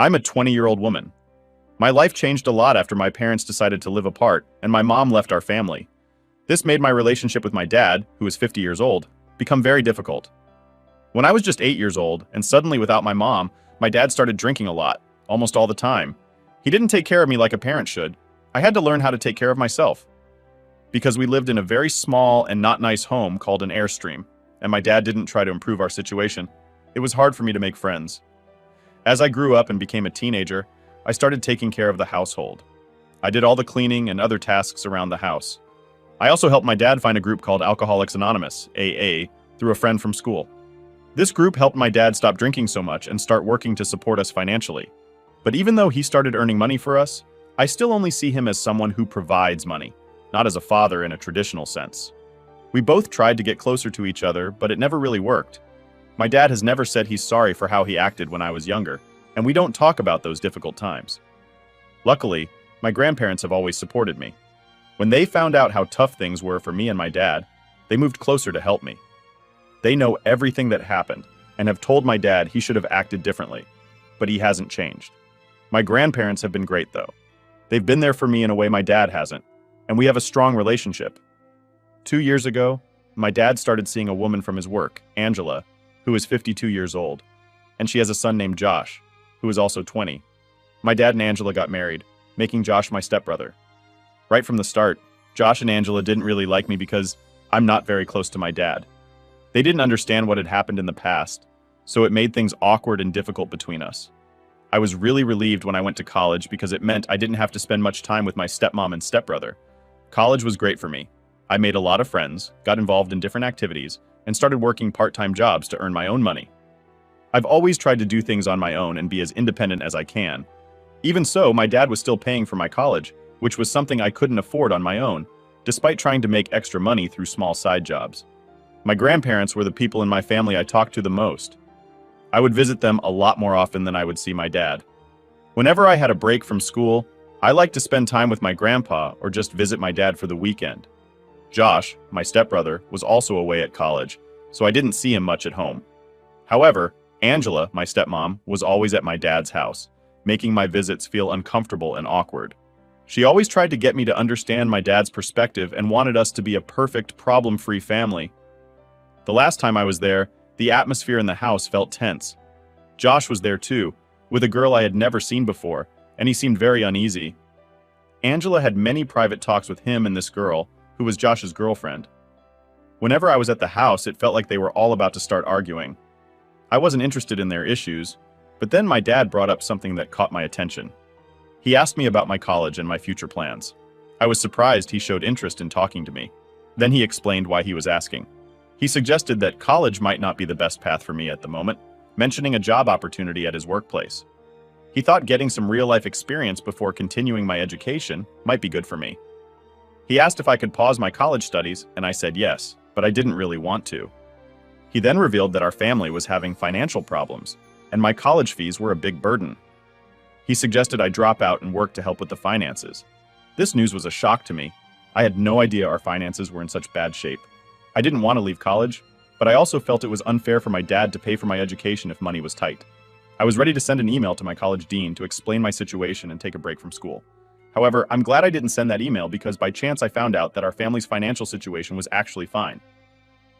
I'm a 20-year-old woman. My life changed a lot after my parents decided to live apart and my mom left our family. This made my relationship with my dad, who is 50 years old, become very difficult. When I was just 8 years old and suddenly without my dad started drinking a lot, almost all the time. He didn't take care of me like a parent should. I had to learn how to take care of myself. Because we lived in a very small and not nice home called an Airstream, and my dad didn't try to improve our situation, it was hard for me to make friends. As I grew up and became a teenager, I started taking care of the household. I did all the cleaning and other tasks around the house. I also helped my dad find a group called Alcoholics Anonymous, AA, through a friend from school. This group helped my dad stop drinking so much and start working to support us financially. But even though he started earning money for us, I still only see him as someone who provides money, not as a father in a traditional sense. We both tried to get closer to each other, but it never really worked. My dad has never said he's sorry for how he acted when I was younger, and we don't talk about those difficult times. Luckily, my grandparents have always supported me. When they found out how tough things were for me and my dad, they moved closer to help me. They know everything that happened and have told my dad he should have acted differently, but he hasn't changed. My grandparents have been great though. They've been there for me in a way my dad hasn't, and we have a strong relationship. 2 years ago, my dad started seeing a woman from his work, Angela, who is 52 years old, and she has a son named Josh, who is also 20. My dad and Angela got married, making Josh my stepbrother. Right from the start, Josh and Angela didn't really like me because I'm not very close to my dad. They didn't understand what had happened in the past, so it made things awkward and difficult between us. I was really relieved when I went to college because it meant I didn't have to spend much time with my stepmom and stepbrother. College was great for me. I made a lot of friends, got involved in different activities, and started working part-time jobs to earn my own money. I've always tried to do things on my own and be as independent as I can. Even so, my dad was still paying for my college, which was something I couldn't afford on my own, despite trying to make extra money through small side jobs. My grandparents were the people in my family I talked to the most. I would visit them a lot more often than I would see my dad. Whenever I had a break from school, I liked to spend time with my grandpa or just visit my dad for the weekend. Josh, my stepbrother, was also away at college, so I didn't see him much at home. However, Angela, my stepmom, was always at my dad's house, making my visits feel uncomfortable and awkward. She always tried to get me to understand my dad's perspective and wanted us to be a perfect, problem-free family. The last time I was there, the atmosphere in the house felt tense. Josh was there too, with a girl I had never seen before, and he seemed very uneasy. Angela had many private talks with him and this girl, who was Josh's girlfriend. Whenever I was at the house, it felt like they were all about to start arguing. I wasn't interested in their issues, but then my dad brought up something that caught my attention. He asked me about my college and my future plans. I was surprised he showed interest in talking to me. Then he explained why he was asking. He suggested that college might not be the best path for me at the moment, mentioning a job opportunity at his workplace. He thought getting some real-life experience before continuing my education might be good for me. He asked if I could pause my college studies, and I said yes, but I didn't really want to. He then revealed that our family was having financial problems, and my college fees were a big burden. He suggested I drop out and work to help with the finances. This news was a shock to me. I had no idea our finances were in such bad shape. I didn't want to leave college, but I also felt it was unfair for my dad to pay for my education if money was tight. I was ready to send an email to my college dean to explain my situation and take a break from school. However, I'm glad I didn't send that email because by chance I found out that our family's financial situation was actually fine.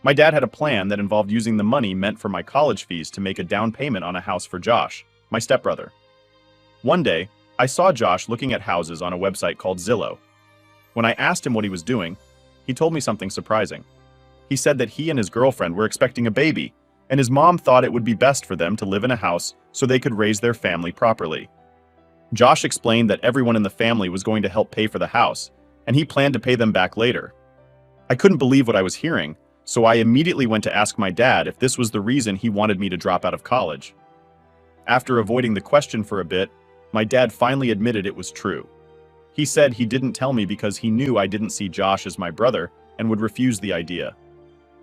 My dad had a plan that involved using the money meant for my college fees to make a down payment on a house for Josh, my stepbrother. One day, I saw Josh looking at houses on a website called Zillow. When I asked him what he was doing, he told me something surprising. He said that he and his girlfriend were expecting a baby, and his mom thought it would be best for them to live in a house so they could raise their family properly. Josh explained that everyone in the family was going to help pay for the house, and he planned to pay them back later. I couldn't believe what I was hearing, so I immediately went to ask my dad if this was the reason he wanted me to drop out of college. After avoiding the question for a bit, my dad finally admitted it was true. He said he didn't tell me because he knew I didn't see Josh as my brother and would refuse the idea.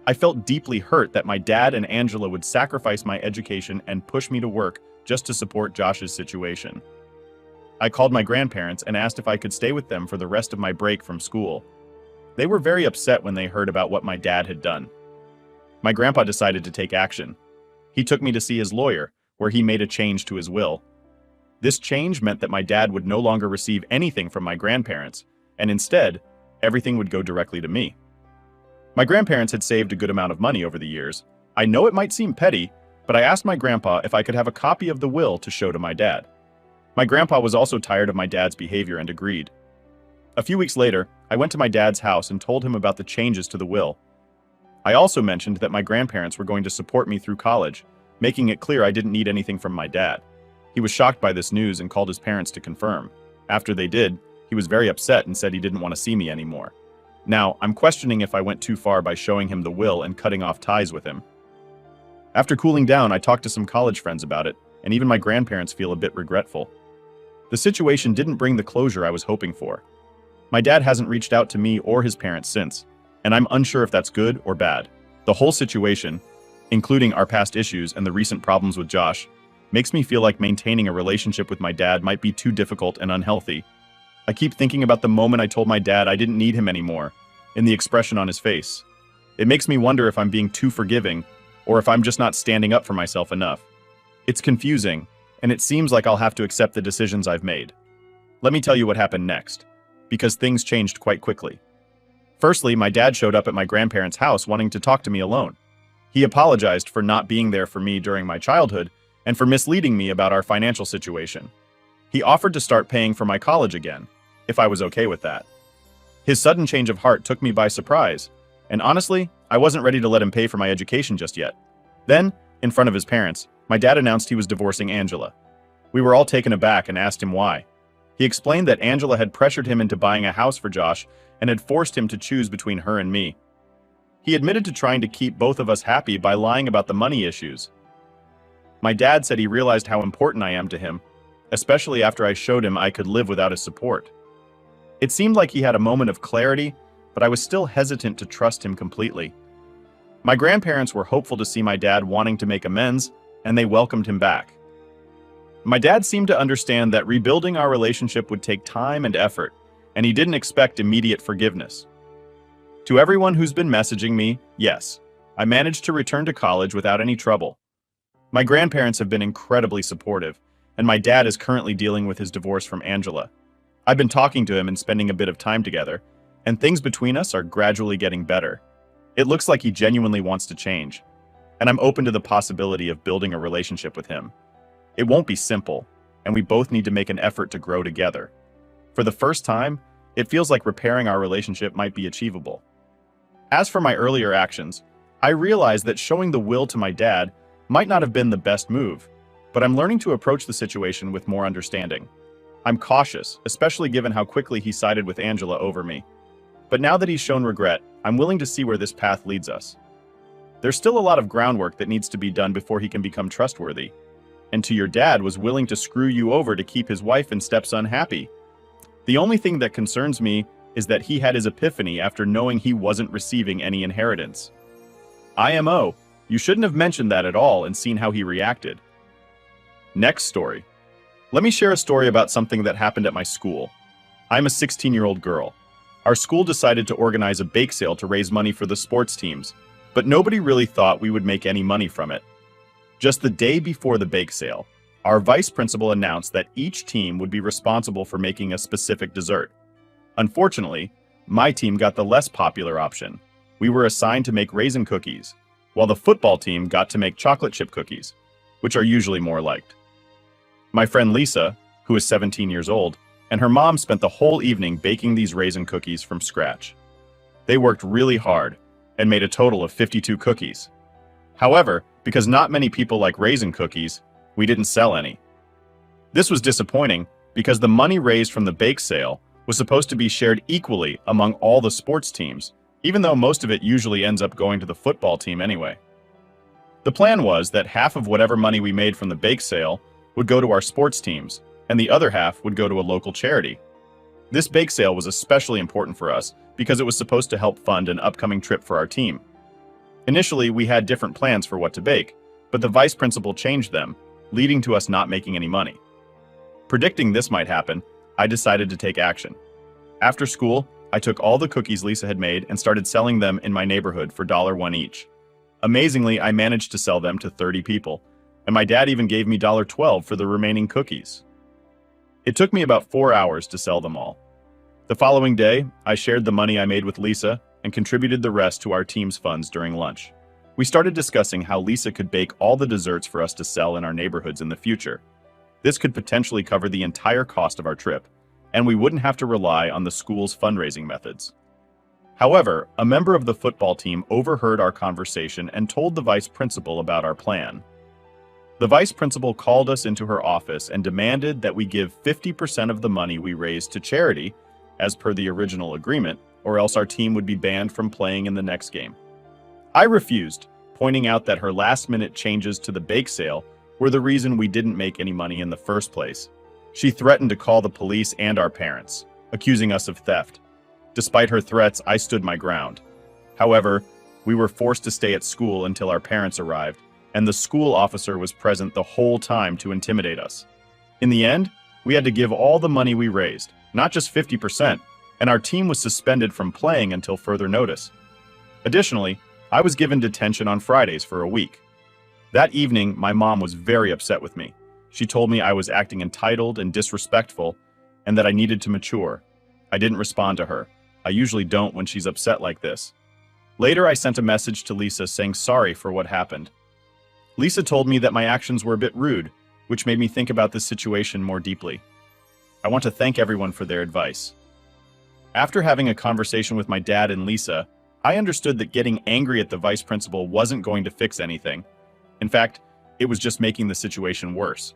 I felt deeply hurt that my dad and Angela would sacrifice my education and push me to work just to support Josh's situation. I called my grandparents and asked if I could stay with them for the rest of my break from school. They were very upset when they heard about what my dad had done. My grandpa decided to take action. He took me to see his lawyer, where he made a change to his will. This change meant that my dad would no longer receive anything from my grandparents, and instead, everything would go directly to me. My grandparents had saved a good amount of money over the years. I know it might seem petty, but I asked my grandpa if I could have a copy of the will to show to my dad. My grandpa was also tired of my dad's behavior and agreed. A few weeks later, I went to my dad's house and told him about the changes to the will. I also mentioned that my grandparents were going to support me through college, making it clear I didn't need anything from my dad. He was shocked by this news and called his parents to confirm. After they did, he was very upset and said he didn't want to see me anymore. Now, I'm questioning if I went too far by showing him the will and cutting off ties with him. After cooling down, I talked to some college friends about it, and even my grandparents feel a bit regretful. The situation didn't bring the closure I was hoping for. My dad hasn't reached out to me or his parents since, and I'm unsure if that's good or bad. The whole situation, including our past issues and the recent problems with Josh, makes me feel like maintaining a relationship with my dad might be too difficult and unhealthy. I keep thinking about the moment I told my dad I didn't need him anymore, and the expression on his face. It makes me wonder if I'm being too forgiving, or if I'm just not standing up for myself enough. It's confusing, and it seems like I'll have to accept the decisions I've made. Let me tell you what happened next, because things changed quite quickly. Firstly, my dad showed up at my grandparents' house wanting to talk to me alone. He apologized for not being there for me during my childhood and for misleading me about our financial situation. He offered to start paying for my college again, if I was okay with that. His sudden change of heart took me by surprise, and honestly, I wasn't ready to let him pay for my education just yet. Then, in front of his parents, my dad announced he was divorcing Angela. We were all taken aback and asked him why. He explained that Angela had pressured him into buying a house for Josh and had forced him to choose between her and me. He admitted to trying to keep both of us happy by lying about the money issues. My dad said he realized how important I am to him, especially after I showed him I could live without his support. It seemed like he had a moment of clarity, but I was still hesitant to trust him completely. My grandparents were hopeful to see my dad wanting to make amends, and they welcomed him back. My dad seemed to understand that rebuilding our relationship would take time and effort, and he didn't expect immediate forgiveness. To everyone who's been messaging me, yes, I managed to return to college without any trouble. My grandparents have been incredibly supportive, and my dad is currently dealing with his divorce from Angela. I've been talking to him and spending a bit of time together, and things between us are gradually getting better. It looks like he genuinely wants to change, and I'm open to the possibility of building a relationship with him. It won't be simple, and we both need to make an effort to grow together. For the first time, it feels like repairing our relationship might be achievable. As for my earlier actions, I realized that showing the will to my dad might not have been the best move, but I'm learning to approach the situation with more understanding. I'm cautious, especially given how quickly he sided with Angela over me. But now that he's shown regret, I'm willing to see where this path leads us. There's still a lot of groundwork that needs to be done before he can become trustworthy. And to your dad was willing to screw you over to keep his wife and stepson happy. The only thing that concerns me is that he had his epiphany after knowing he wasn't receiving any inheritance. IMO, you shouldn't have mentioned that at all and seen how he reacted. Next story. Let me share a story about something that happened at my school. I'm a 16-year-old girl. Our school decided to organize a bake sale to raise money for the sports teams, but nobody really thought we would make any money from it. Just the day before the bake sale, our vice principal announced that each team would be responsible for making a specific dessert. Unfortunately, my team got the less popular option. We were assigned to make raisin cookies, while the football team got to make chocolate chip cookies, which are usually more liked. My friend Lisa, who is 17 years old, and her mom spent the whole evening baking these raisin cookies from scratch. They worked really hard and made a total of 52 cookies. However, because not many people like raisin cookies, we didn't sell any. This was disappointing because the money raised from the bake sale was supposed to be shared equally among all the sports teams, even though most of it usually ends up going to the football team anyway. The plan was that half of whatever money we made from the bake sale would go to our sports teams, and the other half would go to a local charity. This bake sale was especially important for us because it was supposed to help fund an upcoming trip for our team. Initially, we had different plans for what to bake, but the vice principal changed them, leading to us not making any money. Predicting this might happen, I decided to take action. After school, I took all the cookies Lisa had made and started selling them in my neighborhood for $1 each. Amazingly, I managed to sell them to 30 people, and my dad even gave me $12 for the remaining cookies. It took me about 4 hours to sell them all. The following day, I shared the money I made with Lisa and contributed the rest to our team's funds during lunch. We started discussing how Lisa could bake all the desserts for us to sell in our neighborhoods in the future. This could potentially cover the entire cost of our trip, and we wouldn't have to rely on the school's fundraising methods. However, a member of the football team overheard our conversation and told the vice principal about our plan. The vice principal called us into her office and demanded that we give 50% of the money we raised to charity, as per the original agreement, or else our team would be banned from playing in the next game. I refused, pointing out that her last-minute changes to the bake sale were the reason we didn't make any money in the first place. She threatened to call the police and our parents, accusing us of theft. Despite her threats, I stood my ground. However, we were forced to stay at school until our parents arrived, and the school officer was present the whole time to intimidate us. In the end, we had to give all the money we raised, not just 50%, and our team was suspended from playing until further notice. Additionally, I was given detention on Fridays for a week. That evening, my mom was very upset with me. She told me I was acting entitled and disrespectful, and that I needed to mature. I didn't respond to her. I usually don't when she's upset like this. Later, I sent a message to Lisa saying sorry for what happened. Lisa told me that my actions were a bit rude, which made me think about this situation more deeply. I want to thank everyone for their advice. After having a conversation with my dad and Lisa, I understood that getting angry at the vice principal wasn't going to fix anything. In fact, it was just making the situation worse.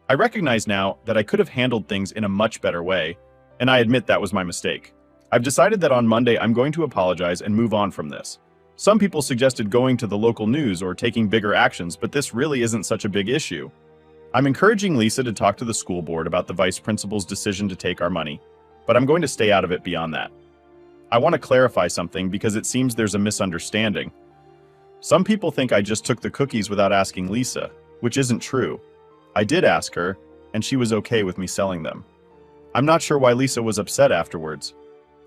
I recognize now that I could have handled things in a much better way, and I admit that was my mistake. I've decided that on Monday I'm going to apologize and move on from this. Some people suggested going to the local news or taking bigger actions, but this really isn't such a big issue. I'm encouraging Lisa to talk to the school board about the vice principal's decision to take our money, but I'm going to stay out of it beyond that. I want to clarify something because it seems there's a misunderstanding. Some people think I just took the cookies without asking Lisa, which isn't true. I did ask her, and she was okay with me selling them. I'm not sure why Lisa was upset afterwards.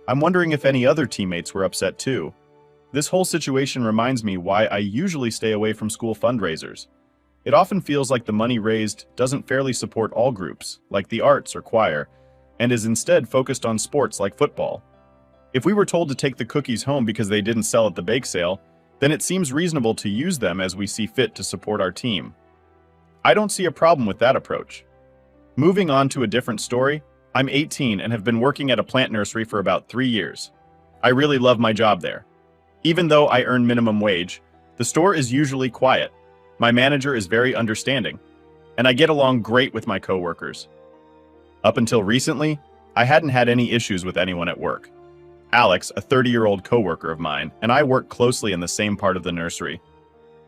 I'm wondering if any other teammates were upset too. This whole situation reminds me why I usually stay away from school fundraisers. It often feels like the money raised doesn't fairly support all groups, like the arts or choir, and is instead focused on sports like football. If we were told to take the cookies home because they didn't sell at the bake sale, then it seems reasonable to use them as we see fit to support our team. I don't see a problem with that approach. Moving on to a different story, I'm 18 and have been working at a plant nursery for about 3 years. I really love my job there. Even though I earn minimum wage, the store is usually quiet. My manager is very understanding, and I get along great with my coworkers. Up until recently, I hadn't had any issues with anyone at work. Alex, a 30-year-old coworker of mine, and I work closely in the same part of the nursery.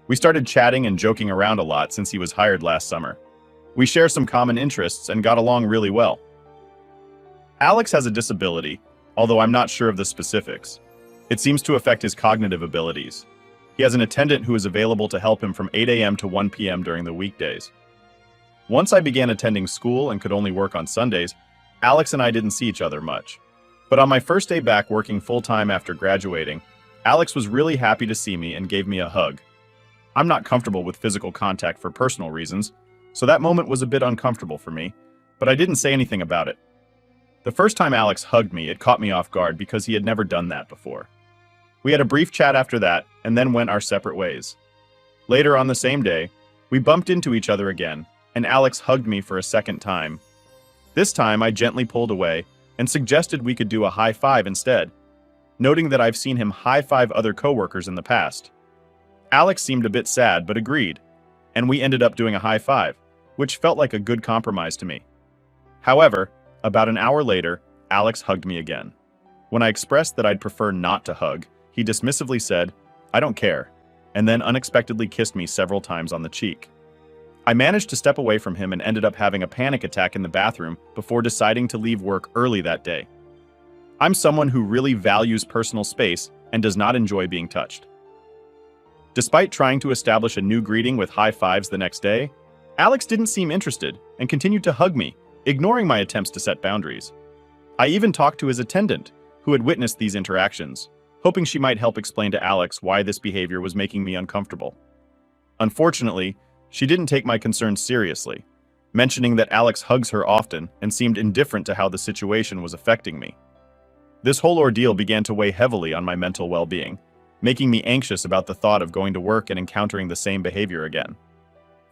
We started chatting and joking around a lot since he was hired last summer. We share some common interests and got along really well. Alex has a disability, although I'm not sure of the specifics. It seems to affect his cognitive abilities. He has an attendant who is available to help him from 8 a.m. to 1 p.m. during the weekdays. Once I began attending school and could only work on Sundays, Alex and I didn't see each other much. But on my first day back working full-time after graduating, Alex was really happy to see me and gave me a hug. I'm not comfortable with physical contact for personal reasons, so that moment was a bit uncomfortable for me, but I didn't say anything about it. The first time Alex hugged me, it caught me off guard because he had never done that before. We had a brief chat after that, and then went our separate ways. Later on the same day, we bumped into each other again, and Alex hugged me for a second time. This time, I gently pulled away and suggested we could do a high five instead, noting that I've seen him high five other coworkers in the past. Alex seemed a bit sad, but agreed, and we ended up doing a high five, which felt like a good compromise to me. However, about an hour later, Alex hugged me again. When I expressed that I'd prefer not to hug, he dismissively said, "I don't care," and then unexpectedly kissed me several times on the cheek. I managed to step away from him and ended up having a panic attack in the bathroom before deciding to leave work early that day. I'm someone who really values personal space and does not enjoy being touched. Despite trying to establish a new greeting with high fives the next day, Alex didn't seem interested and continued to hug me, ignoring my attempts to set boundaries. I even talked to his attendant, who had witnessed these interactions, hoping she might help explain to Alex why this behavior was making me uncomfortable. Unfortunately, she didn't take my concerns seriously, mentioning that Alex hugs her often and seemed indifferent to how the situation was affecting me. This whole ordeal began to weigh heavily on my mental well-being, making me anxious about the thought of going to work and encountering the same behavior again.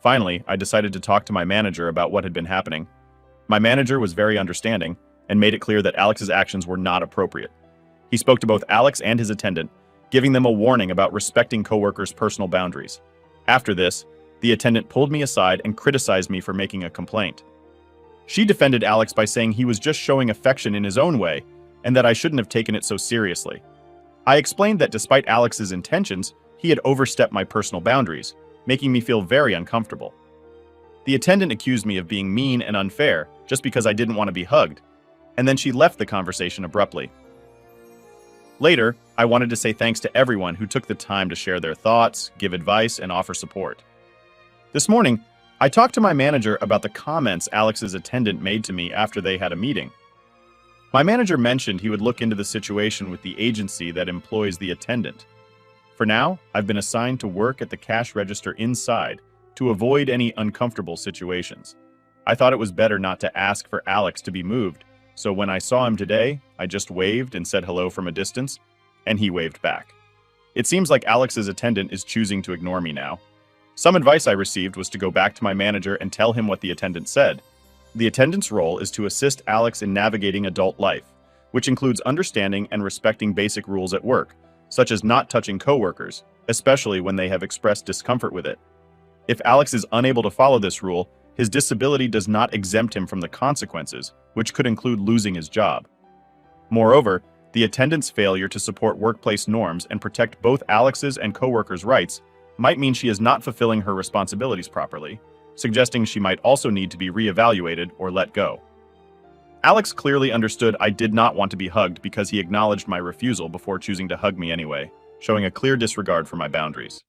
Finally, I decided to talk to my manager about what had been happening. My manager was very understanding and made it clear that Alex's actions were not appropriate. He spoke to both Alex and his attendant, giving them a warning about respecting coworkers' personal boundaries. After this, the attendant pulled me aside and criticized me for making a complaint. She defended Alex by saying he was just showing affection in his own way and that I shouldn't have taken it so seriously. I explained that despite Alex's intentions, he had overstepped my personal boundaries, making me feel very uncomfortable. The attendant accused me of being mean and unfair just because I didn't want to be hugged, and then she left the conversation abruptly. Later, I wanted to say thanks to everyone who took the time to share their thoughts, give advice, and offer support. This morning, I talked to my manager about the comments Alex's attendant made to me after they had a meeting. My manager mentioned he would look into the situation with the agency that employs the attendant. For now, I've been assigned to work at the cash register inside to avoid any uncomfortable situations. I thought it was better not to ask for Alex to be moved, so when I saw him today, I just waved and said hello from a distance, and he waved back. It seems like Alex's attendant is choosing to ignore me now. Some advice I received was to go back to my manager and tell him what the attendant said. The attendant's role is to assist Alex in navigating adult life, which includes understanding and respecting basic rules at work, such as not touching coworkers, especially when they have expressed discomfort with it. If Alex is unable to follow this rule, his disability does not exempt him from the consequences, which could include losing his job. Moreover, the attendant's failure to support workplace norms and protect both Alex's and coworkers' rights might mean she is not fulfilling her responsibilities properly, suggesting she might also need to be reevaluated or let go. Alex clearly understood I did not want to be hugged because he acknowledged my refusal before choosing to hug me anyway, showing a clear disregard for my boundaries.